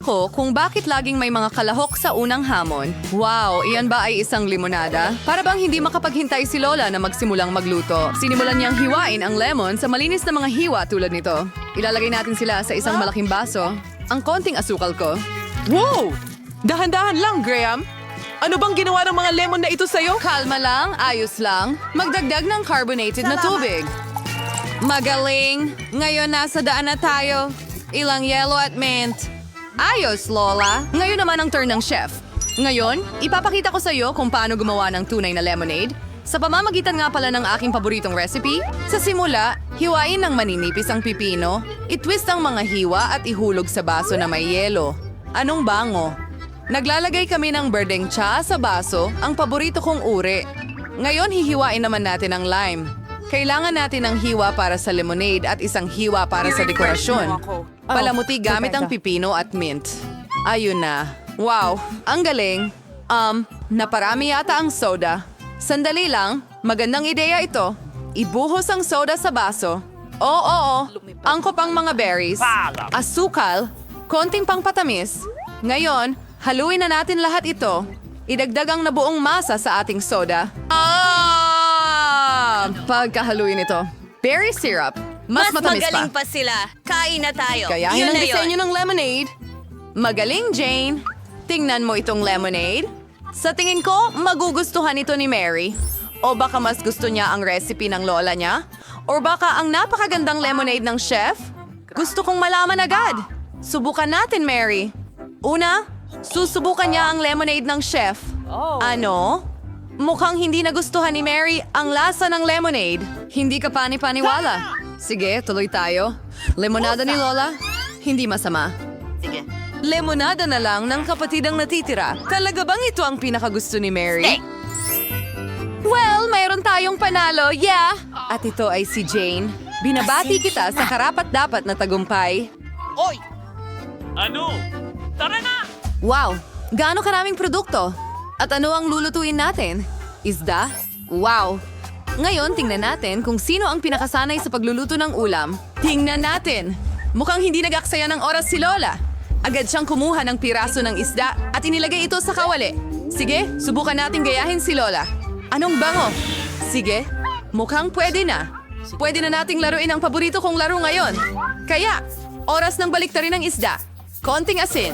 ako kung bakit laging may mga kalahok sa unang hamon. Wow, iyan ba ay isang limonada? Para bang hindi makapaghintay si Lola na magsimulang magluto. Sinimulan niyang hiwain ang lemon sa malinis na mga hiwa tulad nito. Ilalagay natin sila sa isang malaking baso. Ang konting asukal ko. Wow! Dahan-dahan lang, Graham. Ano bang ginawa ng mga lemon na ito sa'yo? Kalma lang, ayos lang. Magdagdag ng carbonated na tubig. Magaling! Ngayon nasa daan na tayo. Ilang yelo at mint. Ayos, Lola. Ngayon naman ang turn ng chef. Ngayon, ipapakita ko sa iyo kung paano gumawa ng tunay na lemonade. Sa pamamagitan nga pala ng aking paboritong recipe, sa simula, hiwain ng maninipis ang pipino, itwist ang mga hiwa at ihulog sa baso na may yelo. Anong bango? Naglalagay kami ng berdeng tsa sa baso, ang paborito kong uri. Ngayon, hihiwain naman natin ang lime. Kailangan natin ng hiwa para sa lemonade at isang hiwa para sa dekorasyon. Palamuti gamit ang pipino at mint. Ayun na. Wow, ang galing. Naparami yata ang soda. Sandali lang, magandang ideya ito. Ibuhos ang soda sa baso. Oo, angkop ang mga berries. Asukal, konting pangpatamis. Ngayon, haluin na natin lahat ito. Idagdag ang nabuong masa sa ating soda. Pagkahaluin ito. Berry syrup. Mas matamis magaling pa sila. Kain na tayo. Kaya Yun yun ang na disenyo yun. ng lemonade. Magaling, Jane. Tingnan mo itong lemonade. Sa tingin ko, magugustuhan ito ni Mary. O baka mas gusto niya ang recipe ng lola niya? O baka ang napakagandang lemonade ng chef? Gusto kong malaman agad. Subukan natin, Mary. Una, susubukan niya ang lemonade ng chef. Ano? Mukhang hindi nagustuhan ni Mary ang lasa ng lemonade. Hindi ka pani-paniwala. Sige, tuloy tayo. Lemonada ni Lola? Hindi masama. Sige. Lemonada na lang ng kapatid ang natitira. Talaga bang ito ang pinakagusto ni Mary? Steak. Well, mayroon tayong panalo, yeah! At ito ay si Jane. Binabati kita sa karapat-dapat na tagumpay. Oy! Ano? Tara na! Wow! Gaano karaming produkto? At ano ang lulutuin natin? Isda? Wow! Ngayon, tingnan natin kung sino ang pinakasanay sa pagluluto ng ulam. Tingnan natin! Mukhang hindi nag-aksaya ng oras si Lola. Agad siyang kumuha ng piraso ng isda at inilagay ito sa kawali. Sige, subukan natin gayahin si Lola. Anong bango? Sige, mukhang pwede na. Pwede na nating laruin ang paborito kong laro ngayon. Kaya, oras ng baliktarin ng isda. Konting asin.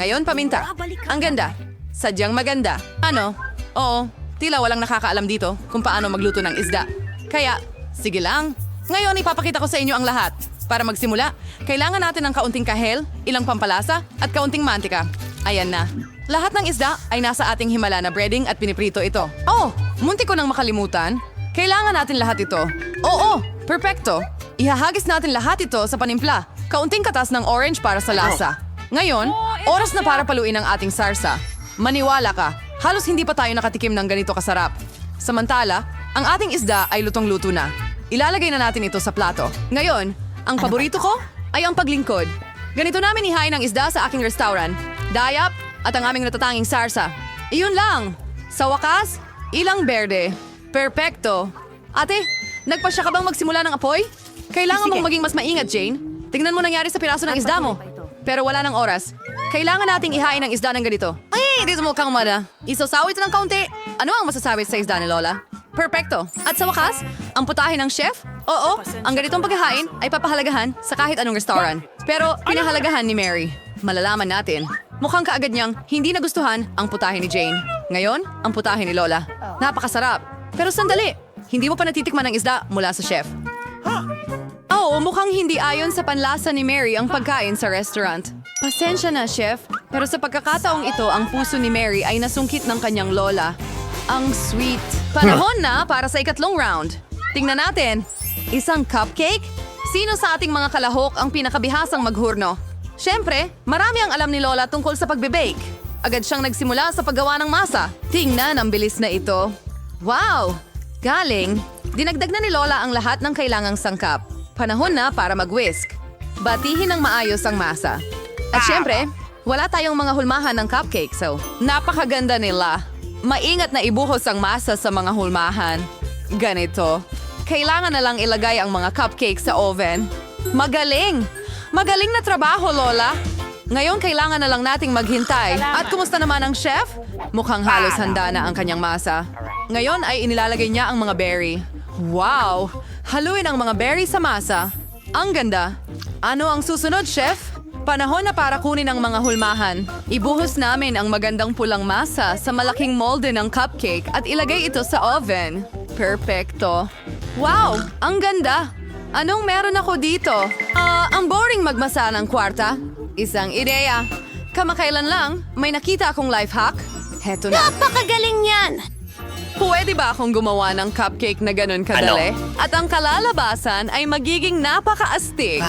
Ngayon, paminta. Ang ganda. Sadyang maganda. Ano? Oo, tila walang nakakaalam dito kung paano magluto ng isda. Kaya, sige lang. Ngayon, ipapakita ko sa inyo ang lahat. Para magsimula, kailangan natin ng kaunting kahel, ilang pampalasa, at kaunting mantika. Ayan na. Lahat ng isda ay nasa ating himala na breading at piniprito ito. Oh, munti ko nang makalimutan. Kailangan natin lahat ito. Oo, perfecto. Ihahagis natin lahat ito sa panimpla. Kaunting katas ng orange para sa lasa. Ngayon, oras na para paluin ang ating sarsa. Maniwala ka, halos hindi pa tayo nakatikim ng ganito kasarap. Samantala, ang ating isda ay lutong-luto na. Ilalagay na natin ito sa plato. Ngayon, ang paborito ko ay ang paglingkod. Ganito namin ihain ang isda sa aking restaurant. Dayap at ang aming natatanging sarsa. Iyon lang. Sa wakas, ilang berde. Perpekto. Ate, nagpasya ka bang magsimula ng apoy? Kailangan mong maging mas maingat, Jane. Tingnan mo nangyari sa piraso ng isda mo. Pero wala ng oras. Kailangan nating ihain ang isda ng ganito. Ay, dito mo kang mada. Isasaw ito ng kaunti. Ano ang masasabi sa isda ni Lola? Perpekto. At sa wakas, ang putahe ng chef? Oo, ang ganitong paghahain ay papahalagahan sa kahit anong restaurant. Pero pinahalagahan ni Mary. Malalaman natin. Mukhang kaagad niyang hindi nagustuhan ang putahe ni Jane. Ngayon, ang putahe ni Lola. Napakasarap. Pero sandali, hindi mo pa natitikman ang isda mula sa chef. Oo, mukhang hindi ayon sa panlasa ni Mary ang pagkain sa restaurant. Pasensya na, chef. Pero sa pagkakataong ito, ang puso ni Mary ay nasungkit ng kanyang lola. Ang sweet. Panahon na para sa ikatlong round. Tingnan natin. Isang cupcake? Sino sa ating mga kalahok ang pinakabihasang maghurno? Siyempre, marami ang alam ni Lola tungkol sa pagbe-bake. Agad siyang nagsimula sa paggawa ng masa. Tingnan ang bilis na ito. Wow! Galing. Dinagdag na ni Lola ang lahat ng kailangang sangkap. Panahon na para mag-whisk. Batihin ng maayos ang masa. At syempre, wala tayong mga hulmahan ng cupcake, so napakaganda nila. Maingat na ibuhos ang masa sa mga hulmahan. Ganito. Kailangan na lang ilagay ang mga cupcake sa oven. Magaling! Magaling na trabaho, Lola! Ngayon, kailangan na lang nating maghintay. At kumusta naman ang chef? Mukhang halos handa na ang kanyang masa. Ngayon ay inilalagay niya ang mga berry. Wow! Haluin ang mga berry sa masa. Ang ganda. Ano ang susunod, chef? Panahon na para kunin ang mga hulmahan. Ibuhos namin ang magandang pulang masa sa malaking molde ng cupcake at ilagay ito sa oven. Perfecto. Wow! Ang ganda! Anong meron ako dito? Ang boring magmasa ng kwarta. Isang ideya. Kamakailan lang, may nakita akong life hack. Heto na. Napakagaling yan! Pwede ba akong gumawa ng cupcake na ganun kadali? At ang kalalabasan ay magiging napakaastig.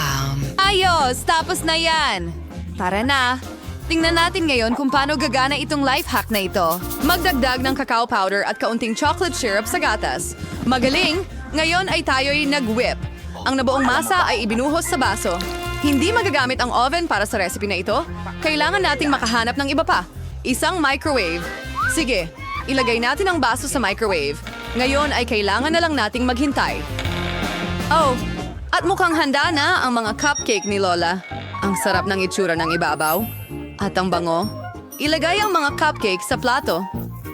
Ayos! Tapos na yan! Tara na! Tingnan natin ngayon kung paano gagana itong life hack na ito. Magdagdag ng cacao powder at kaunting chocolate syrup sa gatas. Magaling! Ngayon ay tayo'y nag-whip. Ang nabuong masa ay ibinuhos sa baso. Hindi magagamit ang oven para sa recipe na ito. Kailangan nating makahanap ng iba pa. Isang microwave. Sige, ilagay natin ang baso sa microwave. Ngayon ay kailangan na lang nating maghintay. Oh, at mukhang handa na ang mga cupcake ni Lola. Ang sarap ng itsura ng ibabaw. At ang bango. Ilagay ang mga cupcake sa plato.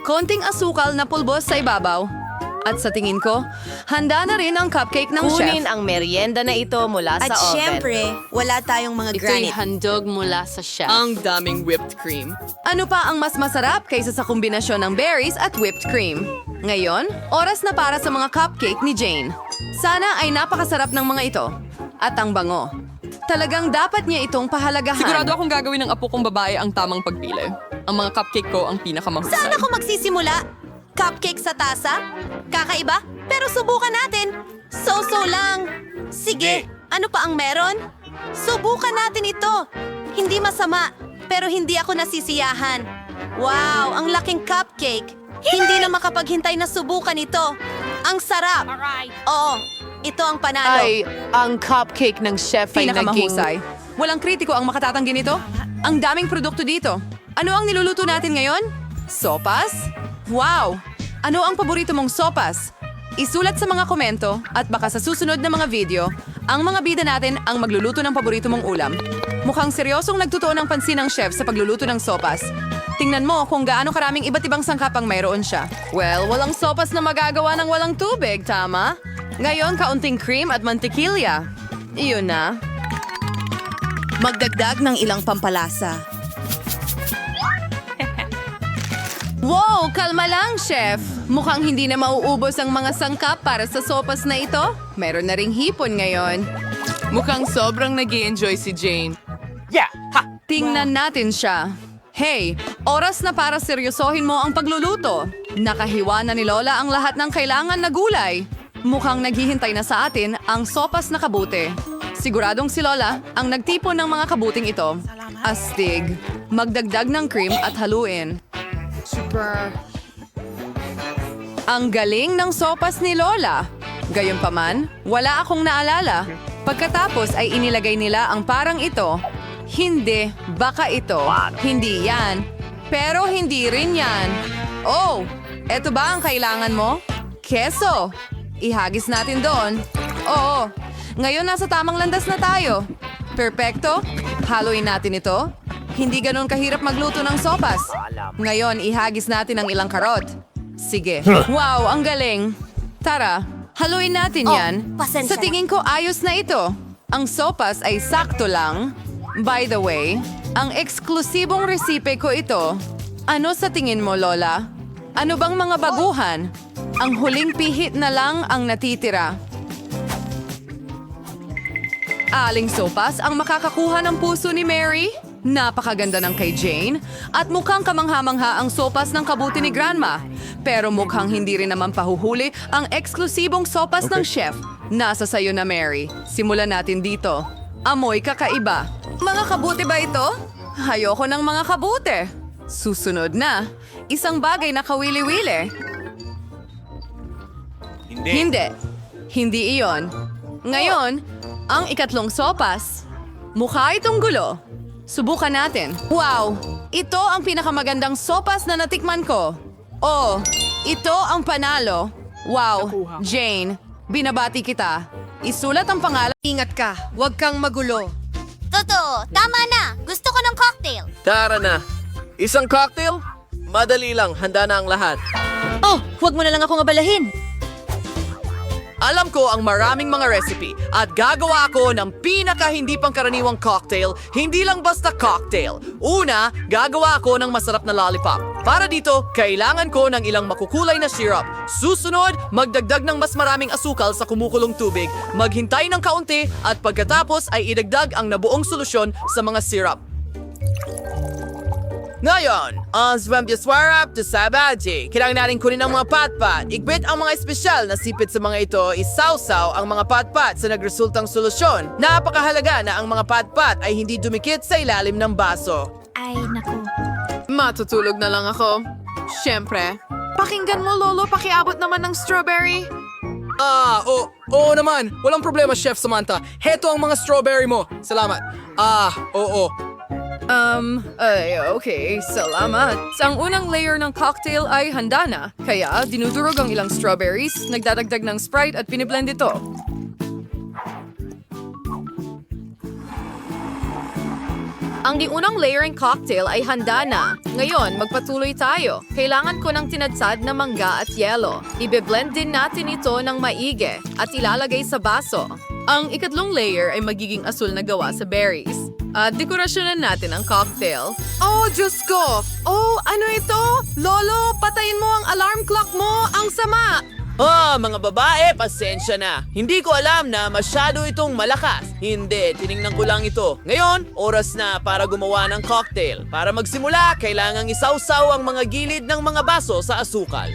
Konting asukal na pulbos sa ibabaw. At sa tingin ko, handa na rin ang cupcake ng Kunin chef. ang merienda na ito mula At sa oven. syempre, wala tayong mga granite. handog mula sa chef. Ang daming whipped cream. Ano pa ang mas masarap kaysa sa kombinasyon ng berries at whipped cream? Ngayon, oras na para sa mga cupcake ni Jane. Sana ay napakasarap ng mga ito. At ang bango. Talagang dapat niya itong pahalagahan. Sigurado akong gagawin ng apo kong babae ang tamang pagpili. Ang mga cupcake ko ang pinakamahusay. Saan ako magsisimula? Cupcake sa tasa? Kakaiba? Pero subukan natin. So-so lang. Sige, ano pa ang meron? Subukan natin ito. Hindi masama, pero hindi ako nasisiyahan. Wow, ang laking cupcake. Hindi na makapaghintay na subukan ito. Ang sarap. Oo, ito ang panalo. Ang cupcake ng chef ay naging... Pinakamahusay. Walang kritiko ang makatatanggi nito. Ang daming produkto dito. Ano ang niluluto natin ngayon? Sopas? Wow! Ano ang paborito mong sopas? Isulat sa mga komento at baka sa susunod na mga video, ang mga bida natin ang magluluto ng paborito mong ulam. Mukhang seryosong nagtutuon ng pansin ng chef sa pagluluto ng sopas. Tingnan mo kung gaano karaming iba't ibang sangkap ang mayroon siya. Well, walang sopas na magagawa ng walang tubig, tama? Ngayon, kaunting cream at mantikilya. Iyon na. Magdagdag ng ilang pampalasa. Wow! Kalma lang, chef! Mukhang hindi na mauubos ang mga sangkap para sa sopas na ito. Meron na ring hipon ngayon. Mukhang sobrang nag-i-enjoy si Jane. Tingnan natin siya. Hey, oras na para seryosohin mo ang pagluluto. Nakahiwa na ni Lola ang lahat ng kailangan na gulay. Mukhang naghihintay na sa atin ang sopas na kabute. Siguradong si Lola ang nagtipon ng mga kabuting ito. Astig. Magdagdag ng cream at haluin. Ang galing ng sopas ni Lola. Gayunpaman, wala akong naalala. Pagkatapos ay inilagay nila ang parang ito. Hindi, baka ito. Hindi yan. Pero hindi rin yan. Oh, eto ba ang kailangan mo? Keso. Ihagis natin doon. Oo, ngayon nasa tamang landas na tayo. Perpekto. Haluin natin ito. Hindi ganun kahirap magluto ng sopas. Ngayon, ihagis natin ang ilang karot. Sige. Wow, ang galing. Tara, haluin natin yan. pasensya Sa tingin ko, ayos na ito. Ang sopas ay sakto lang. By the way, ang eksklusibong resipe ko ito. Ano sa tingin mo, Lola? Ano bang mga baguhan? Ang huling pihit na lang ang natitira. Aling sopas ang makakakuha ng puso ni Mary? Napakaganda ng kay Jane at mukhang kamangha-mangha ang sopas ng kabuti ni Grandma. Pero mukhang hindi rin naman pahuhuli ang eksklusibong sopas ng chef. Nasa sayo na, Mary. Simulan natin dito. Amoy kakaiba. Mga kabuti ba ito? Ayoko ng mga kabuti. Susunod na. Isang bagay na kawili-wili. Hindi. Hindi iyon. Ngayon, ang ikatlong sopas. Mukha itong gulo. Subukan natin. Wow! Ito ang pinakamagandang sopas na natikman ko. Oh, ito ang panalo. Wow, Jane, binabati kita. Isulat ang pangalan. Ingat ka, huwag kang magulo. Totoo, tama na. Gusto ko ng cocktail. Tara na. Isang cocktail? Madali lang, handa na ang lahat. Oh, huwag mo na lang akong abalahin. Alam ko ang maraming mga recipe at gagawa ako ng pinaka hindi pangkaraniwang cocktail, hindi lang basta cocktail. Una, gagawa ako ng masarap na lollipop. Para dito, kailangan ko ng ilang makukulay na syrup. Susunod, magdagdag ng mas maraming asukal sa kumukulong tubig, maghintay ng kaunti at pagkatapos ay idagdag ang nabuong solusyon sa mga syrup. Ngayon, ang swamp to sabaji. Kailangan natin kunin ang mga patpat. Igbit ang mga espesyal na sipit sa mga ito, isawsaw ang mga patpat sa nagresultang solusyon. Napakahalaga na ang mga patpat ay hindi dumikit sa ilalim ng baso. Ay, naku. Matutulog na lang ako. Siyempre. Pakinggan mo, Lolo, pakiabot naman ng strawberry. Oo naman. Walang problema, Chef Samantha. Heto ang mga strawberry mo. Salamat. Oo. Okay, salamat. Ang unang layer ng cocktail ay handa na. Kaya, dinudurog ang ilang strawberries, nagdadagdag ng Sprite at piniblend ito. Ang unang layer ng cocktail ay handa na. Ngayon, magpatuloy tayo. Kailangan ko ng tinadsad na mangga at yelo. Ibe-blend din natin ito ng maigi at ilalagay sa baso. Ang ikatlong layer ay magiging asul na gawa sa berries. At dekorasyonan natin ang cocktail. Oh, Diyos ko! Oh, ano ito? Lolo, patayin mo ang alarm clock mo! Ang sama! Mga babae, pasensya na. Hindi ko alam na masyado itong malakas. Hindi, tiningnan ko lang ito. Ngayon, oras na para gumawa ng cocktail. Para magsimula, kailangang isawsaw ang mga gilid ng mga baso sa asukal.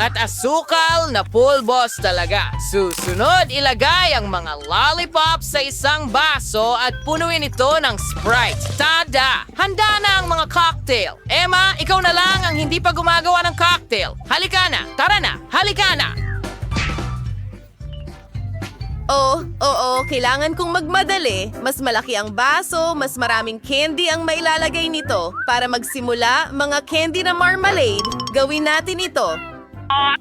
At asukal na pulbos talaga. Susunod, ilagay ang mga lollipop sa isang baso at punuin ito ng Sprite. Tada! Handa na ang mga cocktail. Emma, ikaw na lang ang hindi pa gumagawa ng cocktail. Halika na! Tara na! Halika na! Oo, kailangan kong magmadali. Mas malaki ang baso, mas maraming candy ang mailalagay nito. Para magsimula, mga candy na marmalade, gawin natin ito.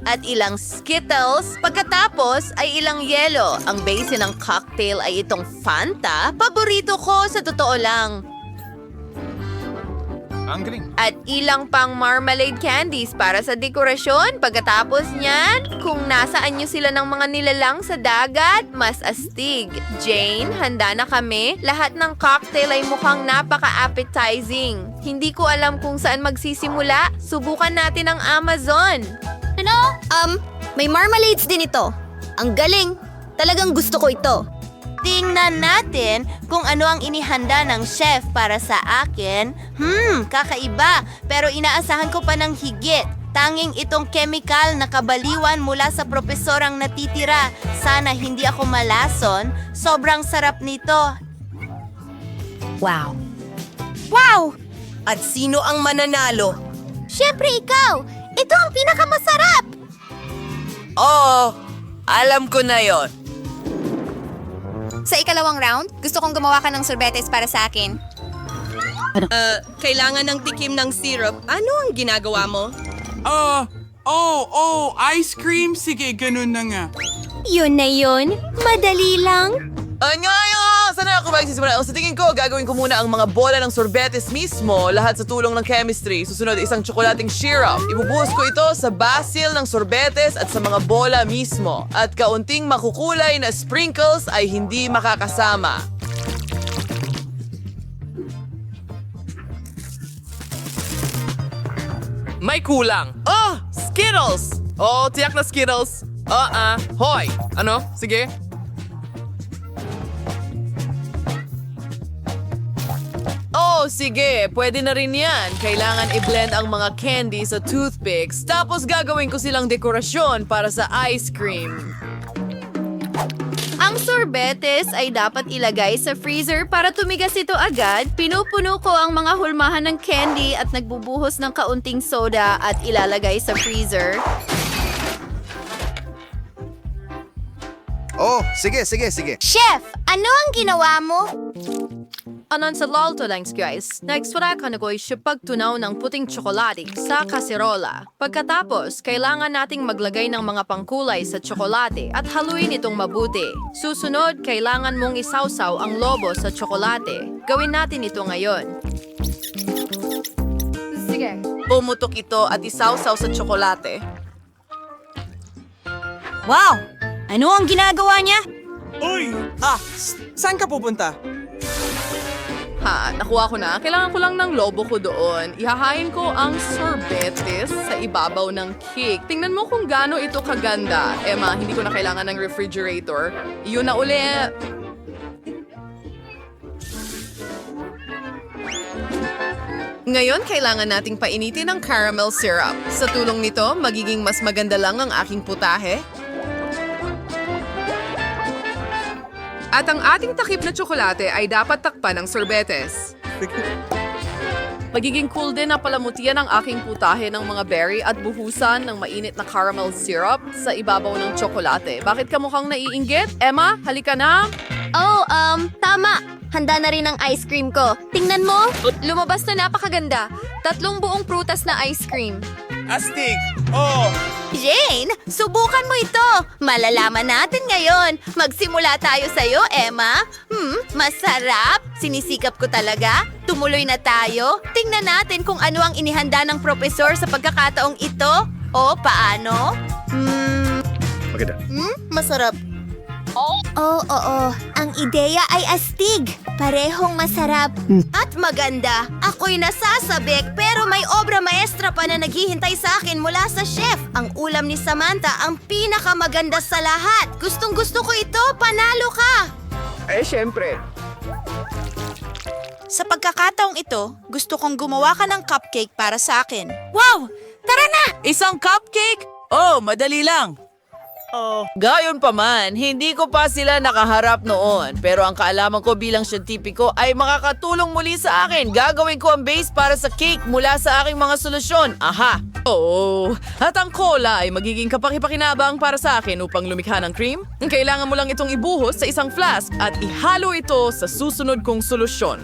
At ilang Skittles, pagkatapos ay ilang yelo. Ang base ng cocktail ay itong Fanta. Paborito ko sa totoo lang. Ang galing. At ilang pang marmalade candies para sa dekorasyon. Pagkatapos niyan, kung nasaan nyo sila ng mga nilalang sa dagat, mas astig. Jane, handa na kami. Lahat ng cocktail ay mukhang napaka-appetizing. Hindi ko alam kung saan magsisimula. Subukan natin ang Amazon. Ano? May marmalades din ito. Ang galing. Talagang gusto ko ito. Tingnan natin kung ano ang inihanda ng chef para sa akin. Kakaiba. Pero inaasahan ko pa ng higit. Tanging itong chemical na kabaliwan mula sa propesorang natitira. Sana hindi ako malason. Sobrang sarap nito. Wow! At sino ang mananalo? Siyempre ikaw! Ito ang pinakamasarap! Oo, alam ko na yon. Sa ikalawang round, gusto kong gumawa ka ng sorbetes para sa akin. Kailangan ng tikim ng syrup. Ano ang ginagawa mo? Ice cream? Sige, ganun na nga. Yun na yun. Madali lang. Sana ako magsisimula. Sa tingin ko, gagawin ko muna ang mga bola ng sorbetes mismo, lahat sa tulong ng chemistry. Susunod, isang tsokolating syrup. Ibubuhos ko ito sa basil ng sorbetes at sa mga bola mismo. At kaunting makukulay na sprinkles ay hindi makakasama. May kulang. Oh, Skittles! Oh, tiyak na Skittles. Hoy! Ano? Sige. Oh, sige. Pwede na rin yan. Kailangan i-blend ang mga candy sa toothpicks. Tapos gagawin ko silang dekorasyon para sa ice cream. Ang sorbetes ay dapat ilagay sa freezer para tumigas ito agad. Pinupuno ko ang mga hulmahan ng candy at nagbubuhos ng kaunting soda at ilalagay sa freezer. Oh, sige. Chef, ano ang ginawa mo? Anan sa lalto lang, guys. Naikswara ka na ko siya pagtunaw ng puting tsokolate sa kaserola. Pagkatapos, kailangan nating maglagay ng mga pangkulay sa tsokolate at haluin itong mabuti. Susunod, kailangan mong isawsaw ang lobo sa tsokolate. Gawin natin ito ngayon. Sige. Pumutok ito at isawsaw sa tsokolate. Wow! Ano ang ginagawa niya? Saan ka pupunta? Ha, nakuha ko na. Kailangan ko lang ng lobo ko doon. Ihahain ko ang sorbetes sa ibabaw ng cake. Tingnan mo kung gaano ito kaganda. Emma, hindi ko na kailangan ng refrigerator. Yun na uli. Ngayon, kailangan nating painitin ang caramel syrup. Sa tulong nito, magiging mas maganda lang ang aking putahe. At ang ating takip na tsokolate ay dapat takpan ng sorbetes. Magiging cool din na palamutian ang aking putahe ng mga berry at buhusan ng mainit na caramel syrup sa ibabaw ng tsokolate. Bakit ka mukhang naiinggit? Emma, halika na! Oh, tama. Handa na rin ang ice cream ko. Tingnan mo. Lumabas na napakaganda. 3 buong prutas na ice cream. Astig! Oh! Jane, subukan mo ito. Malalaman natin ngayon. Magsimula tayo sa'yo, Emma. Masarap. Sinisikap ko talaga. Tumuloy na tayo. Tingnan natin kung ano ang inihanda ng propesor sa pagkakataong ito. O, paano? Masarap. Oo. Ang ideya ay astig. Parehong masarap. At maganda. Ako'y nasasabik pero may obra maestra pa na naghihintay sa akin mula sa chef. Ang ulam ni Samantha ang pinakamaganda sa lahat. Gustong-gusto ko ito. Panalo ka! Siyempre. Sa pagkakataong ito, gusto kong gumawa ka ng cupcake para sa akin. Wow! Tara na! Isang cupcake? Oh, madali lang. Gayon pa man, hindi ko pa sila nakaharap noon. Pero ang kaalaman ko bilang siyentipiko ay makakatulong muli sa akin. Gagawin ko ang base para sa cake mula sa aking mga solusyon. Aha! Oo. At ang cola ay magiging kapakipakinabang para sa akin upang lumikha ng cream. Kailangan mo lang itong ibuhos sa isang flask at ihalo ito sa susunod kong solusyon.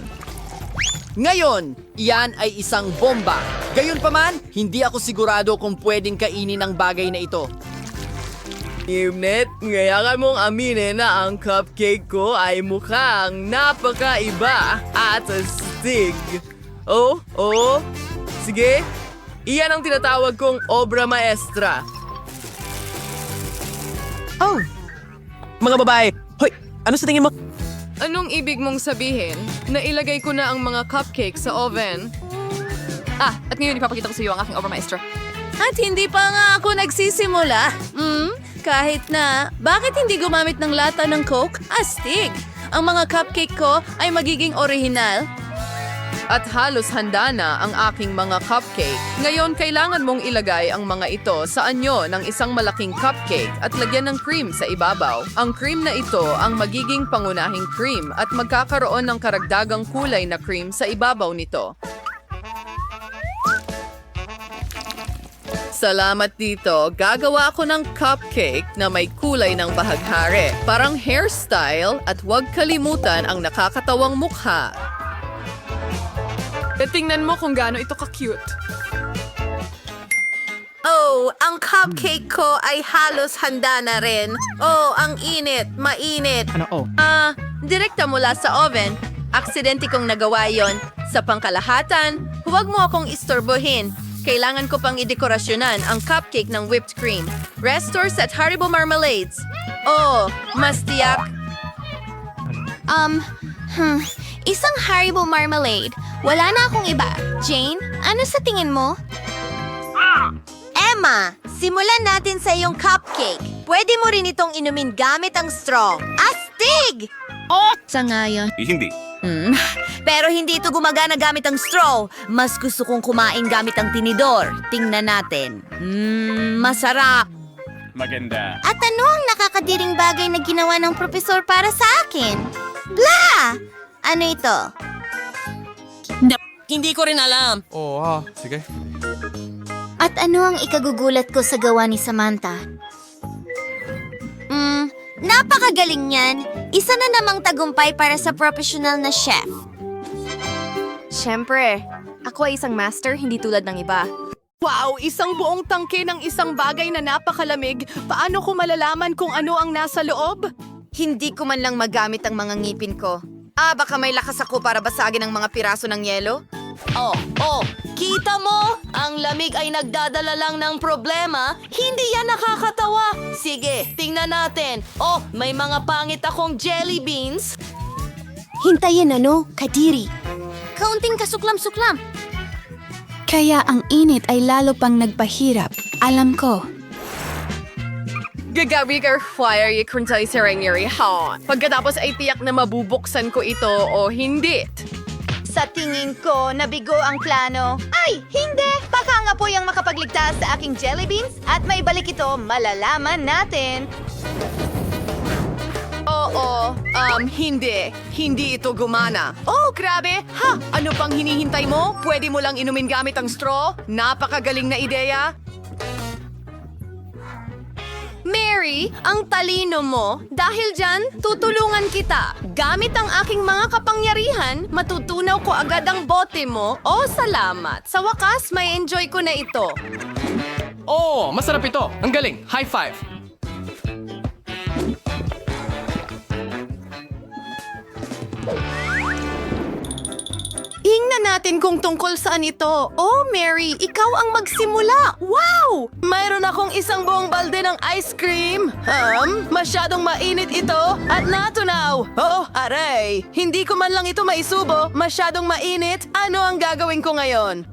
Ngayon, iyan ay isang bomba. Gayunpaman, hindi ako sigurado kung pwedeng kainin ang bagay na ito. Imnet, ngayakan mong aminin na ang cupcake ko ay mukhang napakaiba at astig. Oh, sige. Iyan ang tinatawag kong obra maestra. Oh! Mga babae, hoy! Ano sa tingin mo? Anong ibig mong sabihin? Nailagay ko na ang mga cupcake sa oven. At ngayon ipapakita ko sa iyo ang aking obra maestra. At hindi pa nga ako nagsisimula. Kahit na, bakit hindi gumamit ng lata ng Coke? Astig! Ang mga cupcake ko ay magiging orihinal. At halos handa na ang aking mga cupcake. Ngayon, kailangan mong ilagay ang mga ito sa anyo ng isang malaking cupcake at lagyan ng cream sa ibabaw. Ang cream na ito ang magiging pangunahing cream at magkakaroon ng karagdagang kulay na cream sa ibabaw nito. Salamat dito. Gagawa ako ng cupcake na may kulay ng bahaghari. Parang hairstyle at huwag kalimutan ang nakakatawang mukha. Tingnan mo kung gaano ito ka-cute. Oh, ang cupcake ko ay halos handa na rin. Oh, ang init, mainit. Direkta mula sa oven. Aksidente kong nagawa yon. Sa pangkalahatan, huwag mo akong istorbohin. Kailangan ko pang idekorasyonan ang cupcake ng whipped cream. Restores at Haribo Marmalades. Oh, mas tiyak. Isang Haribo Marmalade. Wala na akong iba. Jane, ano sa tingin mo? Emma, simulan natin sa iyong cupcake. Pwede mo rin itong inumin gamit ang straw. Astig! Sa ngayon. Hindi. Pero hindi ito gumagana gamit ang straw. Mas gusto kong kumain gamit ang tinidor. Tingnan natin. Masarap. Maganda. At ano ang nakakadiring bagay na ginawa ng propesor para sa akin? Blah! Ano ito? Hindi ko rin alam. Sige. At ano ang ikagugulat ko sa gawa ni Samantha? Napakagaling niyan. Isa na namang tagumpay para sa professional na chef. Siyempre, ako ay isang master, hindi tulad ng iba. Wow, isang buong tangke ng isang bagay na napakalamig. Paano ko malalaman kung ano ang nasa loob? Hindi ko man lang magamit ang mga ngipin ko. Baka may lakas ako para basagin ang mga piraso ng yelo? Oh, kita mo? Ang lamig ay nagdadala lang ng problema. Hindi yan nakakatawa. Sige, tingnan natin. Oh, may mga pangit akong jelly beans. Hintayin Kadiri. Kaunting kasuklam-suklam. Kaya ang init ay lalo pang nagpahirap. Alam ko. Gagabigar fire y kuntay serengeri ha. Pagkatapos ay tiyak na mabubuksan ko ito o hindi. Sa tingin ko, nabigo ang plano. Ay, hindi! Baka nga po yung makapagligtas sa aking jelly beans at may balik ito, malalaman natin. Hindi. Hindi ito gumana. Oh, grabe! Ha! Ano pang hinihintay mo? Pwede mo lang inumin gamit ang straw? Napakagaling na ideya. Mary, ang talino mo. Dahil dyan, tutulungan kita. Gamit ang aking mga kapangyarihan, matutunaw ko agad ang bote mo. Oh, salamat. Sa wakas, may enjoy ko na ito. Oh, masarap ito. Ang galing. High five. Tingnan natin kung tungkol saan ito. Oh, Mary, ikaw ang magsimula. Wow! Mayroon akong isang buong balde ng ice cream. Masyadong mainit ito at natunaw. Oh, aray. Hindi ko man lang ito maisubo. Masyadong mainit. Ano ang gagawin ko ngayon?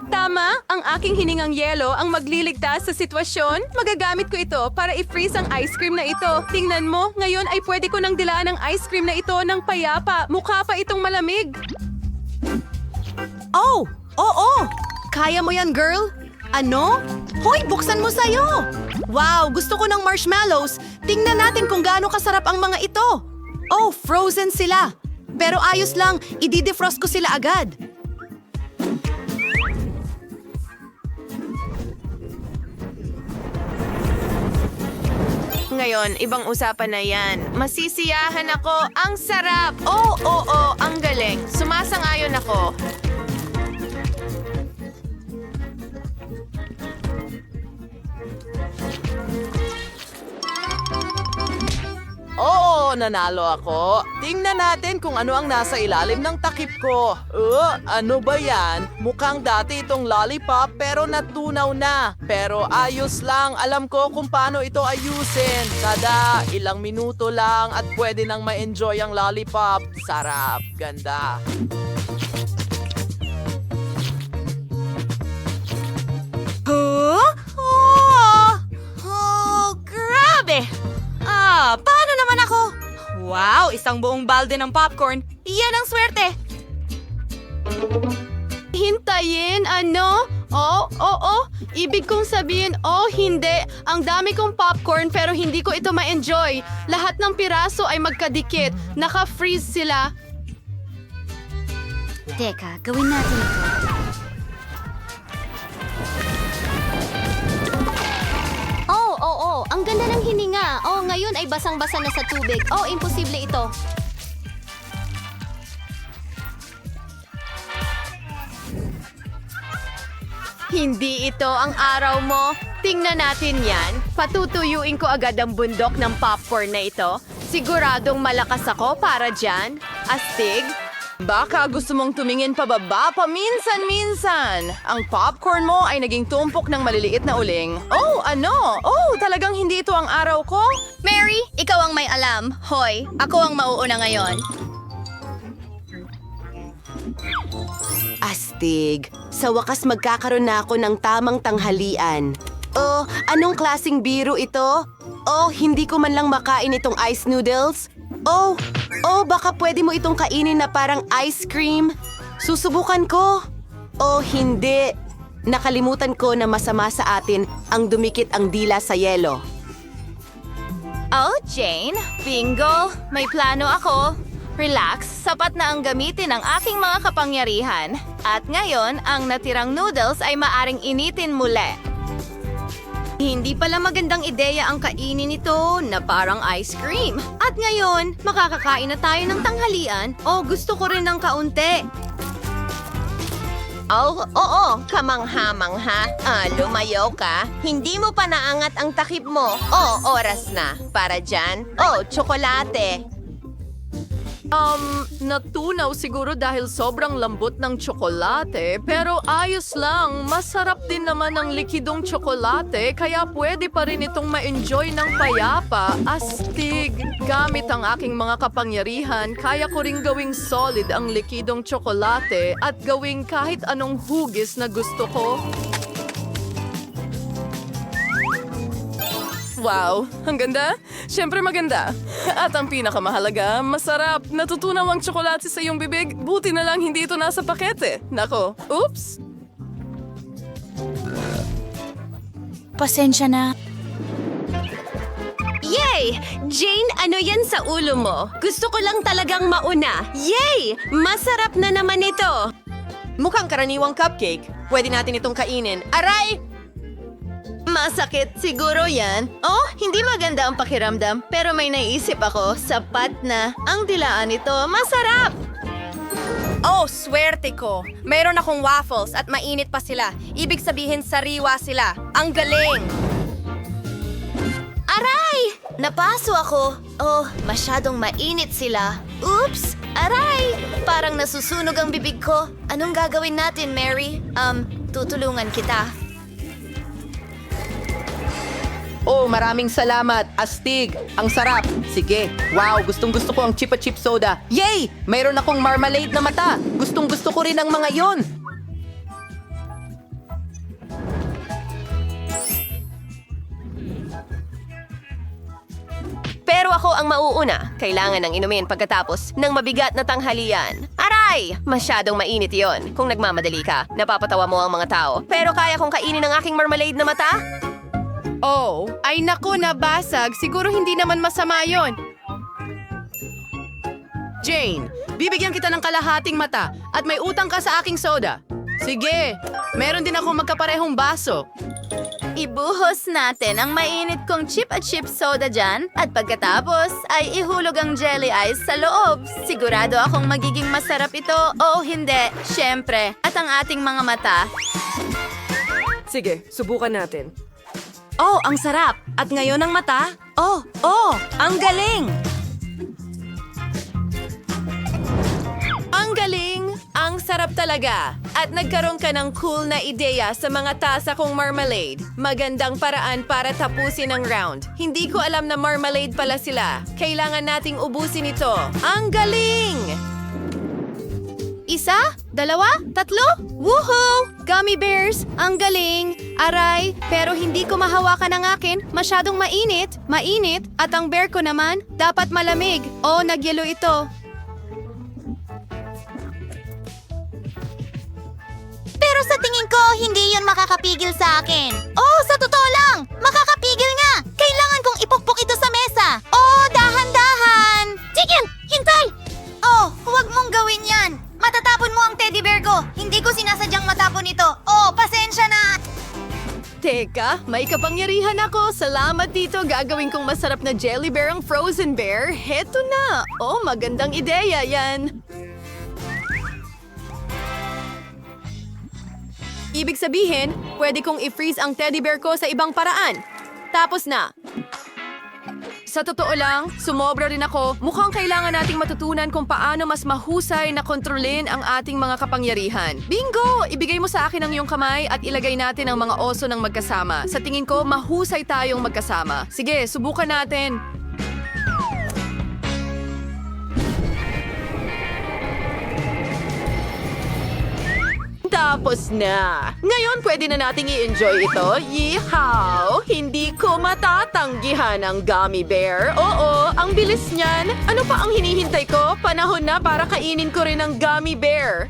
Tama, ang aking hiningang yelo ang magliligtas sa sitwasyon. Magagamit ko ito para i-freeze ang ice cream na ito. Tingnan mo, ngayon ay pwede ko nang dilaan ang ice cream na ito ng payapa. Mukha pa itong malamig. Oh, oo! Kaya mo yan, girl? Ano? Hoy, buksan mo sa'yo! Wow, gusto ko ng marshmallows. Tingnan natin kung gaano kasarap ang mga ito. Oh, frozen sila. Pero ayos lang, i-defrost ko sila agad. Ngayon, ibang usapan na yan. Masisiyahan ako. Ang sarap! Oo, ang galing. Sumasang-ayon ako. Oo, nanalo ako. Tingnan natin kung ano ang nasa ilalim ng takip ko. Ano ba yan? Mukhang dati itong lollipop pero natunaw na. Pero ayos lang, alam ko kung paano ito ayusin. Tada, ilang minuto lang at pwede nang ma-enjoy ang lollipop. Sarap, ganda. Grabe! Paano naman ako? Wow, isang buong balde ng popcorn. Iyan ang swerte. Hintayin, ano? Oo. Ibig kong sabihin, hindi. Ang dami kong popcorn pero hindi ko ito ma-enjoy. Lahat ng piraso ay magkadikit. Naka-freeze sila. Teka, gawin natin ito. Oo. Ang ganda ng hininga. Ngayon ay basang-basa na sa tubig. Imposible ito. Hindi ito ang araw mo. Tingnan natin yan. Patutuyuin ko agad ang bundok ng popcorn na ito. Siguradong malakas ako para dyan. Astig. Baka gusto mong tumingin pababa paminsan-minsan. Ang popcorn mo ay naging tumpok ng maliliit na uling. Talagang hindi ito ang araw ko? Mary, ikaw ang may alam. Hoy, ako ang mauuna ngayon. Astig. Sa wakas magkakaroon na ako ng tamang tanghalian. Anong klasing biro ito? Hindi ko man lang makain itong ice noodles. Baka pwede mo itong kainin na parang ice cream. Susubukan ko. Hindi. Nakalimutan ko na masama sa atin ang dumikit ang dila sa yelo. Jane. Bingo. May plano ako. Relax, sapat na ang gamitin ng aking mga kapangyarihan. At ngayon, ang natirang noodles ay maaring initin muli. Hindi pala magandang ideya ang kainin ito na parang ice cream. At ngayon, makakakain na tayo ng tanghalian o gusto ko rin ng kaunti. Oh, oo, kamangha-mangha. Lumayo ka. Hindi mo pa naangat ang takip mo. Oh, oras na. Para dyan. Oh, tsokolate. Natunaw siguro dahil sobrang lambot ng tsokolate, pero ayos lang. Masarap din naman ang likidong tsokolate, kaya pwede pa rin itong ma-enjoy ng payapa. Astig! Gamit ang aking mga kapangyarihan, kaya ko ring gawing solid ang likidong tsokolate at gawing kahit anong hugis na gusto ko. Wow, ang ganda? Siyempre maganda. At ang pinakamahalaga, masarap. Natutunaw ang tsokolate sa iyong bibig. Buti na lang hindi ito nasa pakete. Nako, oops! Pasensya na. Yay! Jane, ano yan sa ulo mo? Gusto ko lang talagang mauna. Yay! Masarap na naman ito. Mukhang karaniwang cupcake. Pwede natin itong kainin. Aray! Masakit siguro yan. Oh, hindi maganda ang pakiramdam. Pero may naisip ako, sapat na. Ang dilaan nito, masarap! Oh, swerte ko. Meron akong waffles at mainit pa sila. Ibig sabihin sariwa sila. Ang galing! Aray! Napaso ako. Oh, masyadong mainit sila. Oops! Aray! Parang nasusunog ang bibig ko. Anong gagawin natin, Mary? Tutulungan kita. Oh, maraming salamat. Astig. Ang sarap. Sige. Wow, gustong-gusto ko ang Chupa Chip Soda. Yay! Mayroon akong marmalade na mata. Gustong-gusto ko rin ang mga yon. Pero ako ang mauuna. Kailangan ng inumin pagkatapos ng mabigat na tanghalian. Aray! Masyadong mainit yon. Kung nagmamadali ka, napapatawa mo ang mga tao. Pero kaya kong kainin ang aking marmalade na mata? Oh, ay naku, nabasag. Siguro hindi naman masama yon. Jane, bibigyan kita ng kalahating mata at may utang ka sa aking soda. Sige, meron din akong magkaparehong baso. Ibuhos natin ang mainit kong chip at chip soda dyan at pagkatapos ay ihulog ang jelly ice sa loob. Sigurado akong magiging masarap ito o hindi, syempre. At ang ating mga mata. Sige, subukan natin. Oh, ang sarap! At ngayon ang mata? Oh, ang galing! Ang galing! Ang sarap talaga! At nagkaroon ka ng cool na ideya sa mga tasa kong marmalade. Magandang paraan para tapusin ang round. Hindi ko alam na marmalade pala sila. Kailangan nating ubusin ito. Ang galing! Isa? Dalawa? Tatlo? Woohoo! Gummy bears! Ang galing! Aray, pero hindi ko mahawakan ang akin. Masyadong mainit. Mainit. At ang bear ko naman, dapat malamig. Oh, nagyelo ito. Pero sa tingin ko, hindi yun makakapigil sa akin. Oh, sa totoo lang! Makakapigil nga! Kailangan kong ipukpok ito sa mesa. Oh, dahan-dahan! Chicken! Hintay! Oh, huwag mong gawin yan! Matatapon mo ang teddy bear ko! Hindi ko sinasadyang matapon ito. Oh, pasensya na! Teka, may kapangyarihan ako. Salamat dito. Gagawin kong masarap na jelly bear ang frozen bear. Heto na. Oh, magandang ideya yan. Ibig sabihin, pwede kong i-freeze ang teddy bear ko sa ibang paraan. Tapos na. Sa totoo lang, sumobra rin ako. Mukhang kailangan nating matutunan kung paano mas mahusay na kontrolin ang ating mga kapangyarihan. Bingo! Ibigay mo sa akin ang iyong kamay at ilagay natin ang mga oso ng magkasama. Sa tingin ko, mahusay tayong magkasama. Sige, subukan natin. Tapos na. Ngayon, pwede na nating i-enjoy ito. Yeehaw! Hindi ko matatanggihan ang gummy bear. Oo, ang bilis niyan. Ano pa ang hinihintay ko? Panahon na para kainin ko rin ang gummy bear.